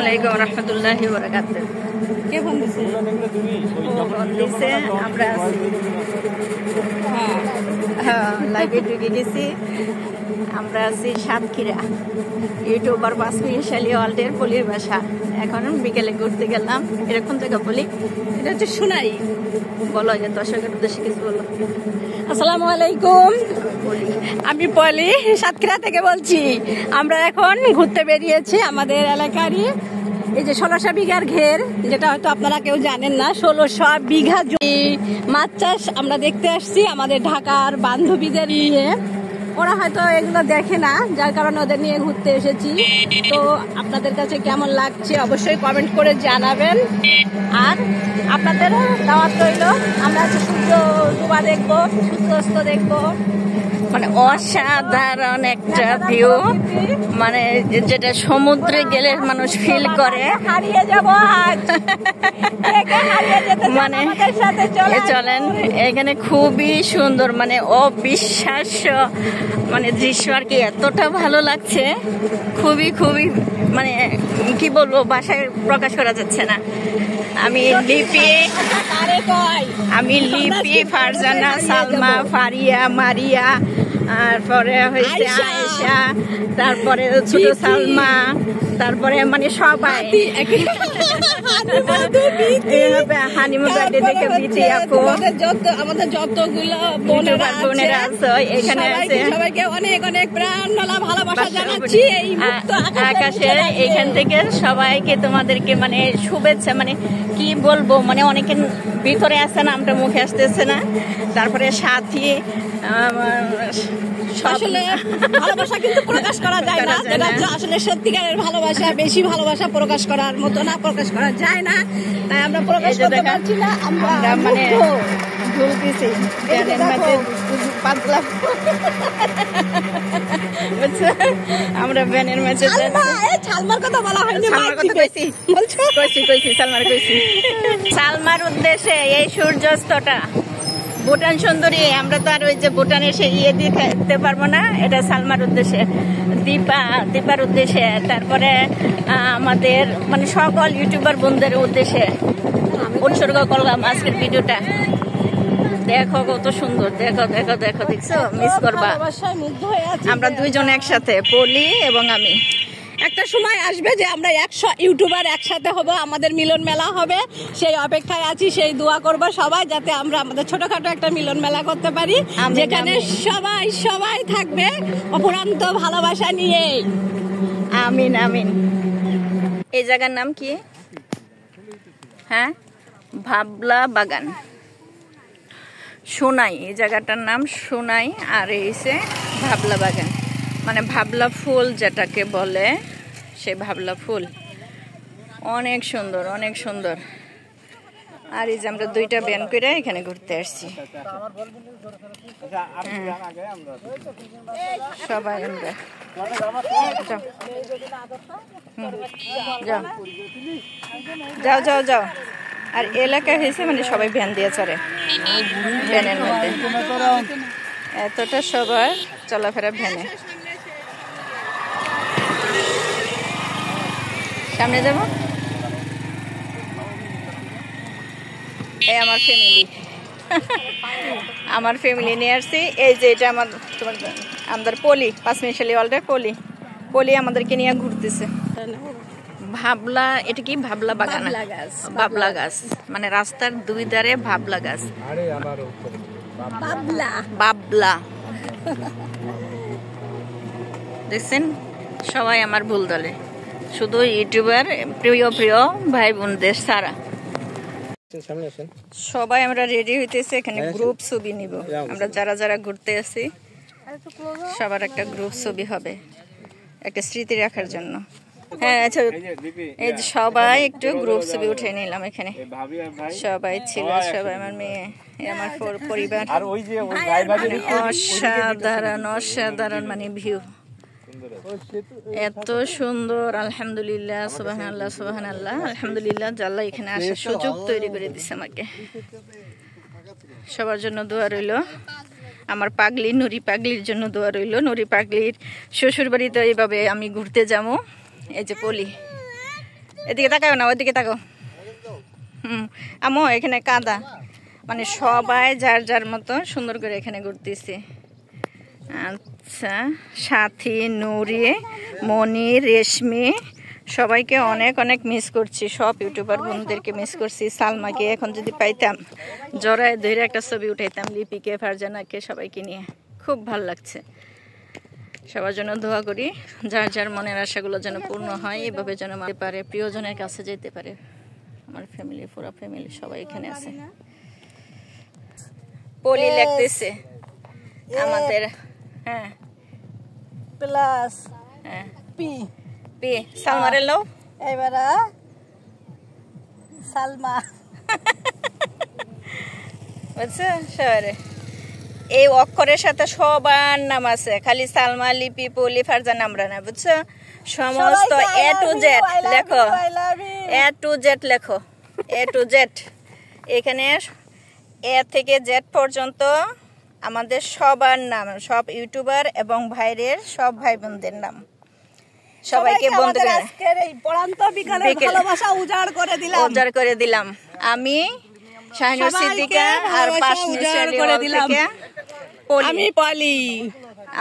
আলাইকুম রহমতুল্লাহি ওয়া বারাকাতুহু। কে ফোন দিছে? ও ফোন দিছে, আমরা আছি। হ্যাঁ, লাইভে ঢুকে গেছি। আমরা আছি সাতক্ষীরা, ইউটিউবার পাঁচমিশালী ওয়ার্ল্ডের পলির বাসা। এখন বিকেলে ঘুরতে গেলাম। এরকম জায়গা বলি, এটা হচ্ছে সোনাই। বলো যে দর্শকের উদ্দেশ্যে কিছু বলো। আসসালামু আলাইকুম, আমি পলি সাতক্ষীরা থেকে বলছি। আমরা এখন ঘুরতে বেরিয়েছি আমাদের এলাকারই এই যে 1600 বিঘার ঘের, যেটা হয়তো আপনারা কেউ জানেন না। 1600 বিঘা মাছ চাষ আমরা দেখতে আসছি আমাদের ঢাকার বান্ধবীদের নিয়ে। ওরা হয়তো এগুলো দেখে না, যার কারণে ওদের নিয়ে ঘুরতে এসেছি। তো আপনাদের কাছে কেমন লাগছে অবশ্যই কমেন্ট করে জানাবেন। আর আপনাদেরও দাওয়াত রইল। আমরা সূর্য ডুবা দেখবো, সূর্যাস্ত দেখবো। মানে অসাধারণ একটা ভিউ, মানে যেটা সমুদ্রে গেলে মানুষ ফিল করে। হারিয়ে যাবো আজ, মানে চলেন, এখানে খুবই সুন্দর, মানে অবিশ্বাস্য মানে দৃশ্য আর কি। এতটা ভালো লাগছে, খুবই খুবই মানে কি বলবো, ভাষায় প্রকাশ করা যাচ্ছে না। আমি লিপি, ফারজানা, সালমা, ফারিয়া, মারিয়া, তারপরে হয়েছে আয়েশা, তারপরে ছোট সালমা, তারপরে মানে সবাই আমাদের যতগুলো বোনেরা আছে এখানে সবাইকে অনেক অনেক প্রাণ ঢালা ভালোবাসা জানাচ্ছি। এই আকাশের এখান থেকে সবাইকে তোমাদেরকে মানে শুভেচ্ছা, মানে কি বলবো, মানে অনেকের ভিতরে আছে না, আমরা মুখে আসতেছে না। তারপরে সাথী, আসলে ভালোবাসা কিন্তু প্রকাশ করা যায় না, যেটা আসলে সত্যিকারের ভালোবাসা, বেশি ভালোবাসা প্রকাশ করার মতো না, প্রকাশ করা যায় না, তাই আমরা প্রকাশ করতে পারছি না। আমরা মানে ঝুলতেছি আমরা ব্যানের ম্যাচে সালমার কথা বলা হয়নি, সালমার উদ্দেশ্যে এই সূর্যাস্তটা ভুটান সুন্দরী। আমরা তো আর ওই যে ভুটানে সে দিতে পারবো না, এটা সালমার উদ্দেশ্যে, দীপার উদ্দেশ্যে, তারপরে আমাদের মানে সকল ইউটিউবার বন্ধুদের উদ্দেশ্যে উৎসর্গ করলাম আজকের ভিডিওটা। দেখো কত সুন্দর, দেখো দেখো দেখো, দেখছো? মিস করবা। আমরা দুইজন একসাথে, পলি এবং আমি। একটা সময় আসবে যে আমরা 100 ইউটিউবার একসাথে হব, আমাদের মিলন মেলা হবে, সেই অপেক্ষায় আছি। সেই দোয়া করবো সবাই, যাতে আমরা আমাদের ছোটখাটো একটা মিলন মেলা করতে পারি, যেখানে সবাই সবাই থাকবে অপরান্ত ভালোবাসা নিয়ে। আমিন আমিন। এই জায়গার নাম কি? হ্যাঁ, ভাবলা বাগান, সোনাই। এই জায়গাটার নাম সোনাই। আর এইসে ভাবলা বাগান, মানে ভাবলা ফুল যেটাকে বলে, সে ভাবলা ফুল অনেক সুন্দর, অনেক সুন্দর। আর এই যে আমরা দুইটা ব্যান করে এখানে ঘুরতে আসছি সবাই। আমরা যাও যাও যাও। আর এলাকা হয়েছে মানে সবাই ভ্যান দিয়ে চড়ে, ভ্যানের মধ্যে এতটা সবার চলাফেরা ভ্যানে। সামনে যাব, এই আমার ফ্যামিলি, আমার ফ্যামিলি নিয়ে আসছি। এই যে এটা আমাদের পলি, পাঁচমিশালী ওয়ার্ল্ডের পলি আমাদেরকে নিয়ে ঘুরতেছে। ভাবলা, এটা কি ভাবলা বাগান? ভাবলা গাছ, মানে রাস্তার দুই ধারে ভাবলা গাছ, বাবলা। দেখছেন, সবাই আমার ভুল দলে, শুধু ইউটিউবার প্রিয় প্রিয় ভাই বোনদের সারা। সবাই আমরা রেডি হইতেছি, এখানে গ্রুপ ছবি নিব। আমরা যারা যারা ঘুরতে আছি সবার একটা গ্রুপ ছবি হবে, একটা স্মৃতি রাখার জন্য। হ্যাঁ আচ্ছা, এই যে সবাই একটু গ্রুপ ছবি উঠে নিলাম। এখানে সবাই ছিল, সবাই আমার মেয়ে, আমার পরিবার। অসাধারণ অসাধারণ মানে ভিউ, এত সুন্দর। আলহামদুলিল্লাহ, সুবহানাল্লাহ সুবহানাল্লাহ, আলহামদুলিল্লাহ, আল্লাহ এখানে আসার সুযোগ তৈরি করে দিচ্ছে আমাকে। সবার জন্য দোয়া রইল। আমার পাগলি নুরি পাগলির জন্য দোয়া রইল। নুরি পাগলির শ্বশুর বাড়িতে এইভাবে আমি ঘুরতে যাবো। এই যে পলি, এদিকে তাকাও না, ওইদিকে তাকাও। আমো এখানে কাদা, মানে সবাই যার যার মতো সুন্দর করে এখানে ঘুরতেছে। আচ্ছা, সাথী, নুরি, মনি, রেশমি, সবাইকে অনেক অনেক মিস করছি। সব ইউটিউবার বন্ধুদেরকে মিস করছি। সালমাকে এখন যদি পাইতাম জড়ায় ধরে একটা ছবি উঠাইতাম, লিপিকে, ফারজানাকে, সবাইকে নিয়ে। খুব ভালো লাগছে। সবার জন্য দোয়া করি, যার যার মনের আশাগুলো যেন পূর্ণ হয়, এভাবে যেন মানতে পারে, প্রিয়জনের কাছে যেতে পারে। আমার ফ্যামিলি, পুরো ফ্যামিলি সবাই এখানে আছে। পলি লাগতেছে আমাদের। হ্যাঁ, প্লাস হ্যাঁ, পি পি সালমারে লো। এবার সালমা বুঝছো সবারে, এই অক্ষরের সাথে সবার নাম আছে, খালি সালমা, লিপি, পলি, ফারজানা আমরা না, বুঝছো? সমস্ত এ টু জেড লেখো, এ টু জেড লেখো, এ টু জেড। এখানে এ থেকে জেড পর্যন্ত আমাদের সবার নাম, সব ইউটিউবার এবং ভাইরের সব ভাই বোনদের নাম। সবাইকে বন্ধু উজাড় করে দিলাম। আমি শাহিনুর সিদ্দিকা আর আমি পলি,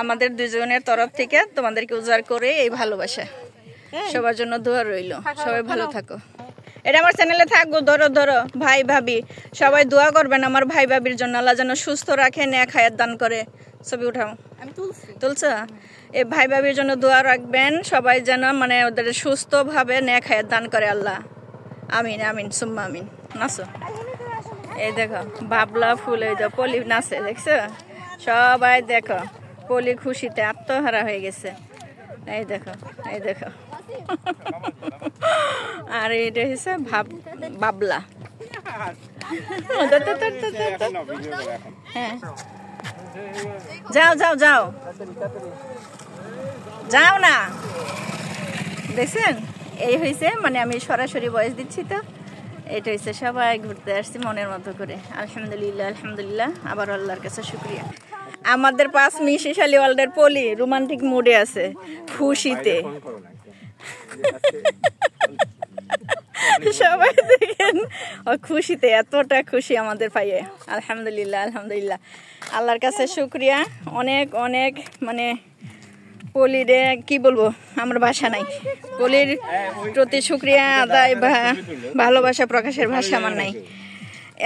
আমাদের দুজনের তরফ থেকে তোমাদেরকে উজাড় করে এই ভালোবাসা। সবার জন্য দোয়া রইল, সবাই ভালো থাকো। এটা আমার চ্যানেলে থাকবো, ধরো ধরো ভাই ভাবি সবাই দোয়া করবেন আমার ভাই ভাবির জন্য, আল্লাহ যেন সুস্থ রাখে, নেক হায়াত দান করে। ছবি উঠাও, তুলছ? এই ভাই ভাবির জন্য দোয়া রাখবেন সবাই, যেন মানে ওদের সুস্থভাবে নেক হায়াত দান করে আল্লাহ। আমিন আমিন সুম্মা আমিন। নাচো, এই দেখো বাবলা ফুল, এই দেখো পলি নাচে, দেখছো? সবাই দেখো, পলি খুশিতে আত্মহারা হয়ে গেছে। এই দেখো, এই দেখো। আর এটা হচ্ছে বাবলা। হ্যাঁ, যাও যাও যাও যাও না, দেখছেন? এই হয়েছে, মানে আমি সরাসরি ভয়েস দিচ্ছি তো। এটা হচ্ছে সবাই ঘুরতে আসছি মনের মতো করে। আলহামদুলিল্লাহ, আলহামদুলিল্লাহ, আবার আল্লাহর কাছে শুকরিয়া। আমাদের 5 মিশালি ওয়ার্ল্ডের পলি রোমান্টিক মুডে আছে, খুশিতে। সবাই দেখেন খুশিতে, এতটা খুশি আমাদের পাইয়ে। আলহামদুলিল্লাহ, আলহামদুলিল্লাহ, আল্লাহর কাছে শুকরিয়া। অনেক অনেক, মানে পলিরে কি বলবো, আমার ভাষা নাই। পলির প্রতি শুকরিয়া আদায় বা ভালোবাসা প্রকাশের ভাষা আমার নাই।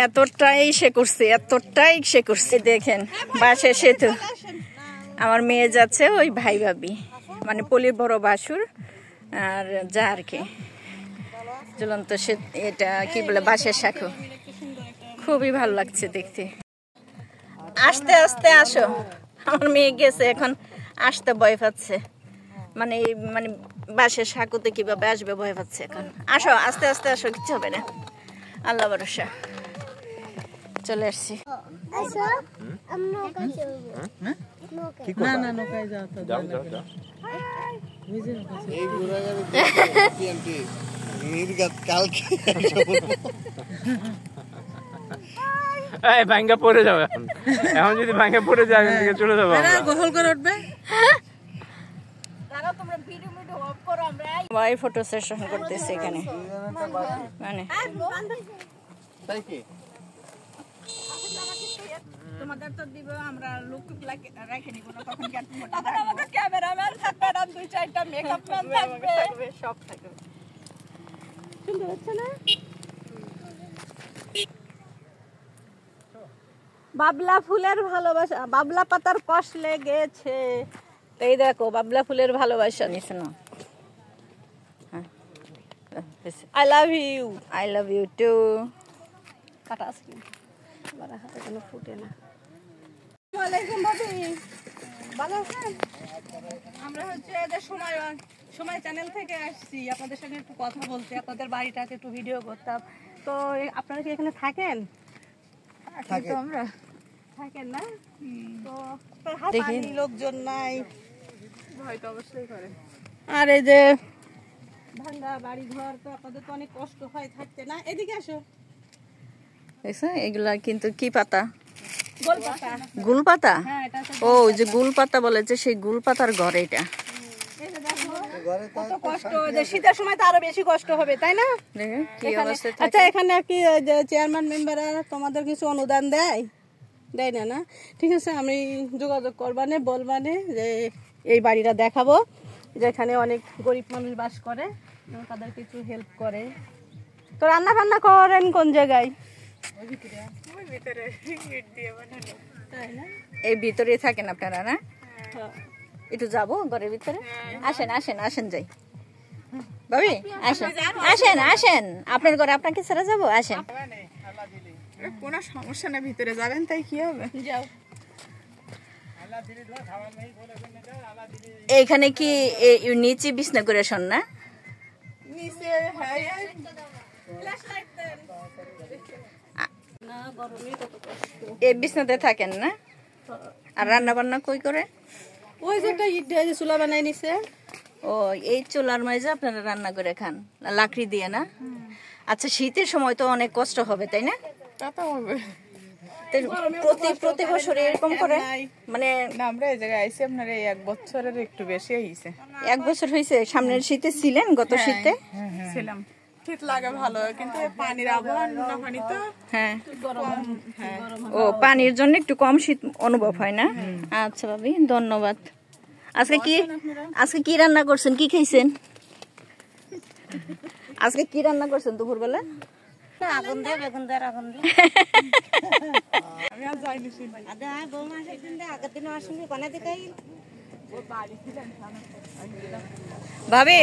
এতটাই সে করছে, এতটাই সে করছে। দেখেন বাসে সেতু, আমার মেয়ে যাচ্ছে ওই ভাই ভাবি, মানে পলির বড় বাসুর আর যা আর কি ঝুলন্ত সে, এটা কি বলে বাঁশের শাখো। খুবই ভালো লাগছে দেখতে। আস্তে আস্তে আসো, আমার মেয়ে গেছে এখন, আসতে ভয় পাচ্ছে, মানে মানে বাঁশের শাকুতে কিভাবে আসবে ভয় পাচ্ছে এখন। আসো, আস্তে আস্তে আসো, কিচ্ছু হবে না, আল্লাহ ভরসা। চলে আসছি। ভাঙ্গা পড়ে যাবে এখন, এখন যদি ভাঙ্গা পড়ে যায় চলে যাবো, গোসল করে উঠবে। ফটো সেশন করতেছে এখানে, মানে তোমাদের তো দিব, আমরা লুক টুক রেখে নিব না, তখন কি আমাদের ক্যামেরাম্যান থাকবে না, 2-4টা মেকআপ ম্যান থাকবে, সব থাকবে। সুন্দর হচ্ছে না? বাবলা ফুলের ভালোবাসা, বাবলা পাতার কষ লেগেছে। এই দেখো বাবলা ফুলের ভালোবাসা নিছে না। I love you, I love you too. কাটা আছে বাড়া, হাতে কোনো ফুটে না। ওয়ালাইকুম ভাবি, ভালো আছেন? আমরা হচ্ছে এদের সময় চ্যানেল থেকে আসছি আপনাদের সঙ্গে একটু কথা বলতে, আপনাদের বাড়িটাতে একটু ভিডিও করতাম। তো আপনারা কি এখানে থাকেন? থাকি তো আমরা। থাকেন না? তো হাসি লোকজন নাই, ভয় তো অবশ্যই করে। আর এই যে ভাঙ্গা বাড়ি ঘর, তো আপনাদের তো অনেক কষ্ট হয় থাকতে না? এদিকে আসো। দেখছো এগুলা কিন্তু কি পাতা? গোলপাতা। গুলপাতা? হ্যাঁ, এটা ও যে গুলপাতা বলে, যে সেই গুলপাতার ঘর এটা। এই যে দেখো কত কষ্ট, যে শীতের সময় তো আরো বেশি কষ্ট হবে, তাই না? আচ্ছা, এখানে কি যে চেয়ারম্যান মেম্বাররা তোমাদের কিছু অনুদান দেয় না? না, ঠিক আছে, আমি যোগাযোগ করবানে বলবানে যে এই বাড়িটা দেখাবো, যেখানে অনেক গরিব মানুষ বাস করে, তাদের কিছু হেল্প করে। তো রান্না বান্না করেন কোন জায়গায়? এই ভিতরে থাকেন আপনারা না? একটু যাবো ঘরের ভিতরে, আসেন আসেন আসেন যাই ভাবি, আসেন আসেন আসেন, আপনার ঘরে আপনাকে ছেড়ে যাবো, আসেন। কোনো সমস্যা না, ভিতরে যাবেন, তাই কি হবে, যাও। এইখানে কি নিচে বিছনা করে শোন না? নিচে হ্যাঁ এই বিছনাতে থাকেন না? আর রান্না বান্না কই করে? ওই যে একটা ইট দিয়ে চুলা বানাই নিছে। ও, এই চুলার মাঝে আপনারা রান্না করে খান, লাকড়ি দিয়ে না? আচ্ছা, শীতের সময় তো অনেক কষ্ট হবে, তাই না? তা তো হবে। প্রতি বছর এরকম করে, মানে আমরা এই জায়গায় আইছি আপনার এই 1 বছরের একটু বেশি হয়েছে। 1 বছর হয়েছে? সামনের শীতে ছিলেন? গত শীতে ছিলাম, শীত লাগে ভালো, কিন্তু পানির আবহাওয়া নোনা পানি তো, হ্যাঁ, হ্যাঁ ও পানির জন্য একটু কম শীত অনুভব হয় না? আচ্ছা ভাবি, ধন্যবাদ। আজকে কি রান্না করছেন, কি খাইছেন? আজকে কি রান্না করছেন দুপুরবেলা? আগুন দিয়ে বেগুন দিয়ে আগুন দিয়ে আমি আর যাইনি শুনি। আদা বৌমা সেদিন দিয়ে আগের দিন আসুন কোনা দিকে ভাবি,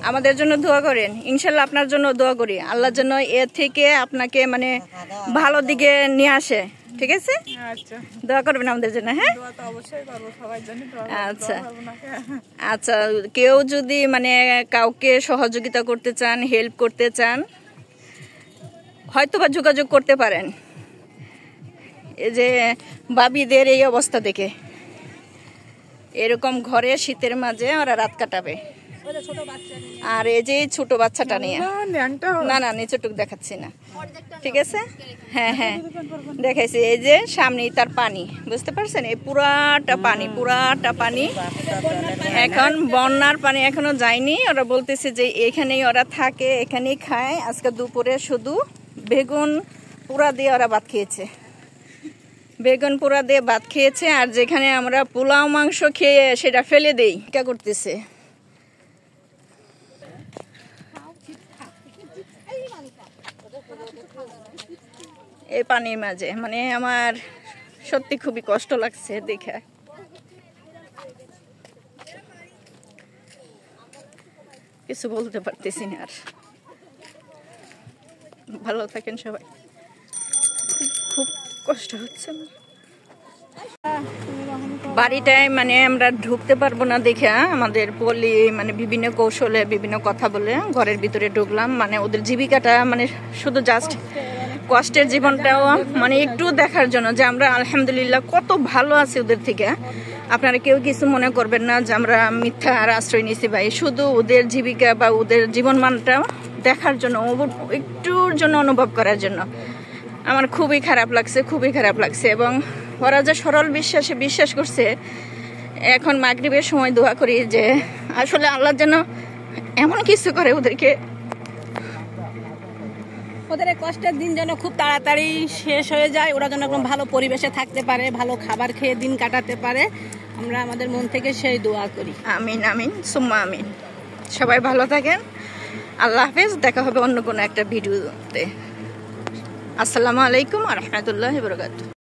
আমাদের জন্য দোয়া করেন, ইনশাল্লাহ আপনার জন্য দোয়া করি, আল্লাহর জন্য এর থেকে আপনাকে মানে ভালো দিকে নিয়ে আসে, ঠিক আছে? আচ্ছা, দোয়া করবেন আমাদের জন্য, হ্যাঁ? দোয়া তো অবশ্যই করবো, সবাই জানি দোয়া আচ্ছা করবো না। আচ্ছা, কেউ যদি মানে কাউকে সহযোগিতা করতে চান, হেল্প করতে চান, হয়তো বা যোগাযোগ করতে পারেন। এই যে বাবিদের এই অবস্থা দেখে, এরকম ঘরে শীতের মাঝে ওরা রাত কাটাবে, আর এই যে ছোট বাচ্চাটা নিয়ে, না না নিচেটুক দেখাচ্ছি না, ঠিক আছে? হ্যাঁ হ্যাঁ দেখাইছি, এই যে সামনেই তার পানি, বুঝতে পারছেন? এই পুরাটা পানি, এখন বন্যার পানি এখনো যায়নি। ওরা বলতেছে যে এখানেই ওরা থাকে, এখানেই খায়। আজকে দুপুরে শুধু বেগুন পোড়া দিয়ে ওরা ভাত খেয়েছে, বেগুন পোড়া দিয়ে ভাত খেয়েছে। আর যেখানে আমরা পোলাও মাংস খেয়ে সেটা ফেলে দেই, কা করতেছে। এই পানির মাঝে মানে আমার সত্যি খুবই কষ্ট লাগছে দেখে। কিছু বলতে পারতেছি না আর। ভালো থাকেন সবাই, খুব কষ্ট হচ্ছে। বাড়িটায় মানে আমরা ঢুকতে পারবো না দেখে আমাদের পলি মানে বিভিন্ন কৌশলে বিভিন্ন কথা বলে ঘরের ভিতরে ঢুকলাম। মানে ওদের জীবিকাটা মানে শুধু জাস্ট কষ্টের জীবনটাও মানে একটু দেখার জন্য যে আমরা আলহামদুলিল্লাহ কত ভালো আছি ওদের থেকে। আপনারা কেউ কিছু মনে করবেন না যে আমরা মিথ্যা আর আশ্রয় নিয়েছি ভাই, শুধু ওদের জীবিকা বা ওদের জীবনমানটা দেখার জন্য, একটুর জন্য অনুভব করার জন্য। আমার খুবই খারাপ লাগছে এবং ওরা যে সরল বিশ্বাসে বিশ্বাস করছে। এখন মাগরিবের সময় দোয়া করি যে আসলে আল্লাহ যেন এমন কিছু করে ওদেরকে, ওদের কষ্টের দিন যেন খুব তাড়াতাড়ি শেষ হয়ে যায়, ওরা যেন একদম ভালো পরিবেশে থাকতে পারে, ভালো খাবার খেয়ে দিন কাটাতে পারে। আমরা আমাদের মন থেকে সেই দোয়া করি। আমিন আমিন সুম্মা আমিন। সবাই ভালো থাকেন, আল্লাহ হাফেজ। দেখা হবে অন্য কোনো একটা ভিডিওতে। আসসালামু আলাইকুম ওয়া রাহমাতুল্লাহি ওয়া বারাকাতুহু।